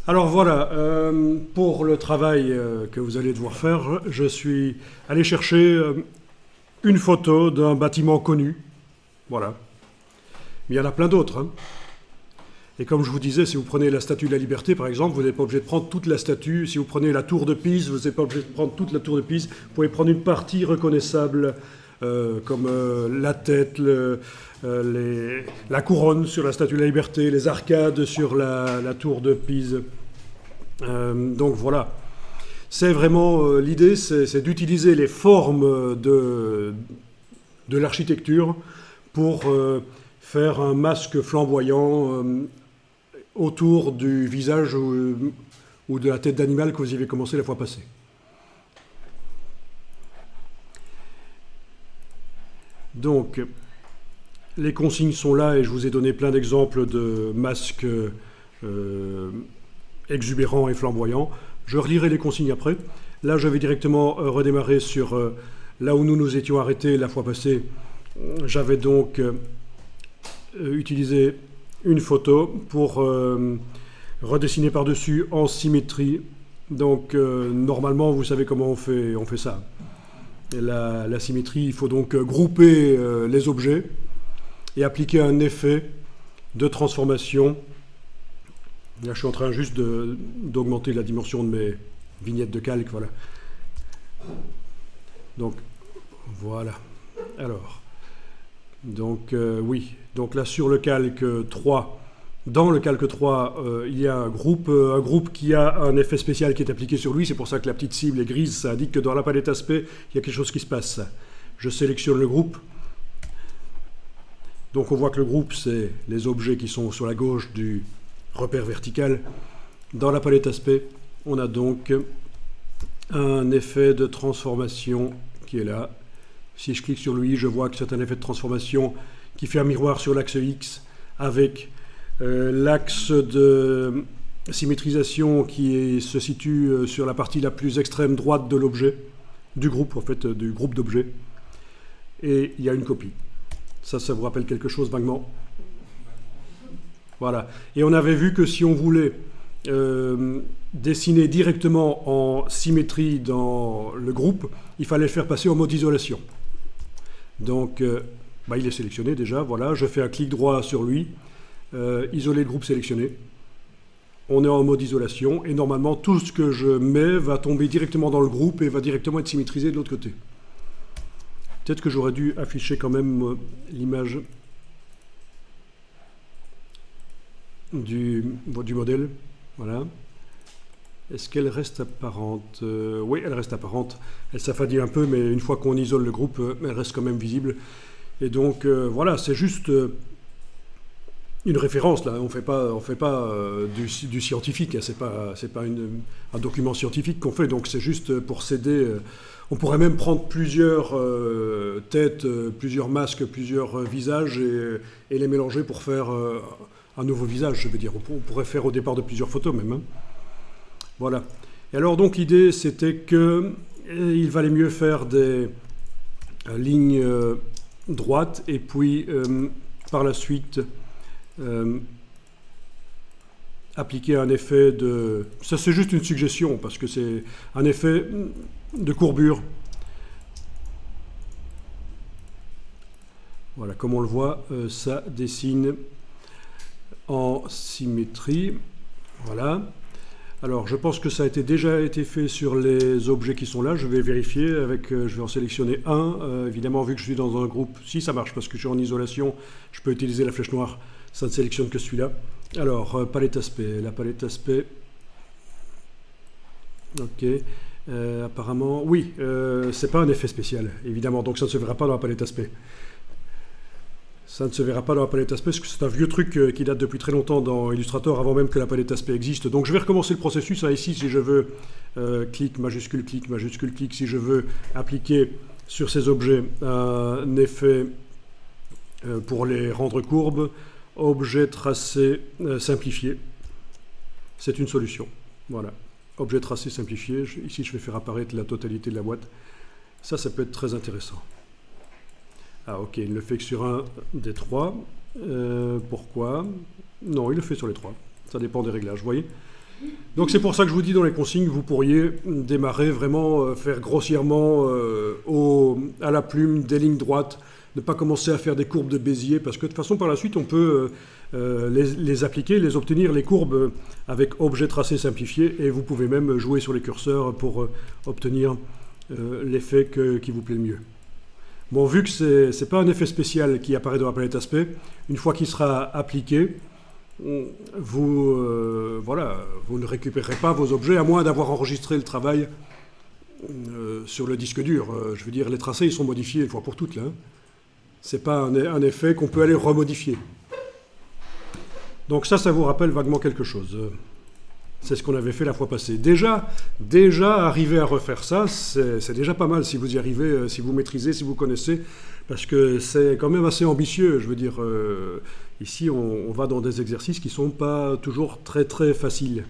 Alors voilà, pour le travail que vous allez devoir faire, je suis allé chercher une photo d'un bâtiment connu. Voilà. Mais il y en a plein d'autres, hein. Et comme je vous disais, si vous prenez la Statue de la Liberté, par exemple, vous n'êtes pas obligé de prendre toute la statue. Si vous prenez la tour de Pise, vous n'êtes pas obligé de prendre toute la tour de Pise. Vous pouvez prendre une partie reconnaissable, comme la tête, la couronne sur la Statue de la Liberté, les arcades sur la tour de Pise. Donc voilà. C'est vraiment l'idée, c'est d'utiliser les formes de l'architecture pour faire un masque flamboyant autour du visage ou de la tête d'animal que vous y avez commencé la fois passée. Donc, les consignes sont là et je vous ai donné plein d'exemples de masques exubérants et flamboyants. Je relirai les consignes après. Là, je vais directement redémarrer sur là où nous nous étions arrêtés la fois passée. J'avais donc utilisé une photo pour redessiner par-dessus en symétrie. Donc, normalement, vous savez comment on fait ça. Et la symétrie, il faut donc grouper les objets et appliquer un effet de transformation. Là, je suis en train juste d'augmenter la dimension de mes vignettes de calque, voilà. Donc, voilà. Alors, donc, oui. Donc là, sur le calque 3, dans le calque 3, il y a un groupe qui a un effet spécial qui est appliqué sur lui. C'est pour ça que la petite cible est grise. Ça indique que dans la palette aspect, il y a quelque chose qui se passe. Je sélectionne le groupe. Donc on voit que le groupe, c'est les objets qui sont sur la gauche du repère vertical. Dans la palette aspect, on a donc un effet de transformation qui est là. Si je clique sur lui, je vois que c'est un effet de transformation qui fait un miroir sur l'axe X avec l'axe de symétrisation qui se situe sur la partie la plus extrême droite de l'objet, du groupe en fait, du groupe d'objets. Et il y a une copie. Ça vous rappelle quelque chose vaguement? Voilà. Et on avait vu que si on voulait dessiner directement en symétrie dans le groupe, il fallait le faire passer en mode isolation. Donc, il est sélectionné déjà, voilà. Je fais un clic droit sur lui, isoler le groupe sélectionné. On est en mode isolation, et normalement, tout ce que je mets va tomber directement dans le groupe et va directement être symétrisé de l'autre côté. Peut-être que j'aurais dû afficher quand même l'image du modèle. Voilà. Est-ce qu'elle reste apparente? Oui, elle reste apparente. Elle s'affadit un peu, mais une fois qu'on isole le groupe, elle reste quand même visible. Et donc, voilà, c'est juste une référence, là. On fait pas du scientifique, hein. C'est pas un document scientifique qu'on fait, donc c'est juste pour s'aider. On pourrait même prendre plusieurs têtes, plusieurs masques, plusieurs visages et les mélanger pour faire un nouveau visage, je veux dire. On pourrait faire au départ de plusieurs photos même, hein. Voilà. Et alors donc l'idée c'était qu'il valait mieux faire des lignes droites et puis par la suite appliquer un effet de... Ça c'est juste une suggestion parce que c'est un effet de courbure. Voilà, comme on le voit, ça dessine en symétrie. Voilà. Alors, je pense que ça a déjà été fait sur les objets qui sont là. Je vais vérifier je vais en sélectionner un. Évidemment, vu que je suis dans un groupe, si ça marche, parce que je suis en isolation, je peux utiliser la flèche noire. Ça ne sélectionne que celui-là. Alors, palette aspect. La palette aspect. Ok. Apparemment, oui, c'est pas un effet spécial, évidemment. Donc, ça ne se verra pas dans la palette aspect. Ça ne se verra pas dans la palette aspect, parce que c'est un vieux truc qui date depuis très longtemps dans Illustrator, avant même que la palette aspect existe. Donc je vais recommencer le processus. Hein, ici, si je veux clic, majuscule, clic, si je veux appliquer sur ces objets un effet pour les rendre courbes, objet tracé simplifié. C'est une solution. Voilà. Objet tracé simplifié. Ici, je vais faire apparaître la totalité de la boîte. Ça peut être très intéressant. Ah ok, il ne le fait que sur un des trois. Pourquoi? Non, il le fait sur les trois. Ça dépend des réglages, vous voyez. Donc c'est pour ça que je vous dis dans les consignes, vous pourriez démarrer vraiment, faire grossièrement à la plume, des lignes droites, ne pas commencer à faire des courbes de Bézier, parce que de toute façon par la suite on peut les appliquer, les obtenir, les courbes avec objet tracé simplifié, et vous pouvez même jouer sur les curseurs pour obtenir l'effet qui vous plaît le mieux. Bon, vu que ce n'est pas un effet spécial qui apparaît dans la palette aspect, une fois qu'il sera appliqué, vous ne récupérerez pas vos objets, à moins d'avoir enregistré le travail sur le disque dur. Je veux dire, les tracés, ils sont modifiés une fois pour toutes, là. Ce n'est pas un effet qu'on peut aller remodifier. Donc ça vous rappelle vaguement quelque chose. C'est ce qu'on avait fait la fois passée. Déjà arriver à refaire ça, c'est déjà pas mal si vous y arrivez, si vous maîtrisez, si vous connaissez, parce que c'est quand même assez ambitieux. Je veux dire, ici, on va dans des exercices qui ne sont pas toujours très très faciles.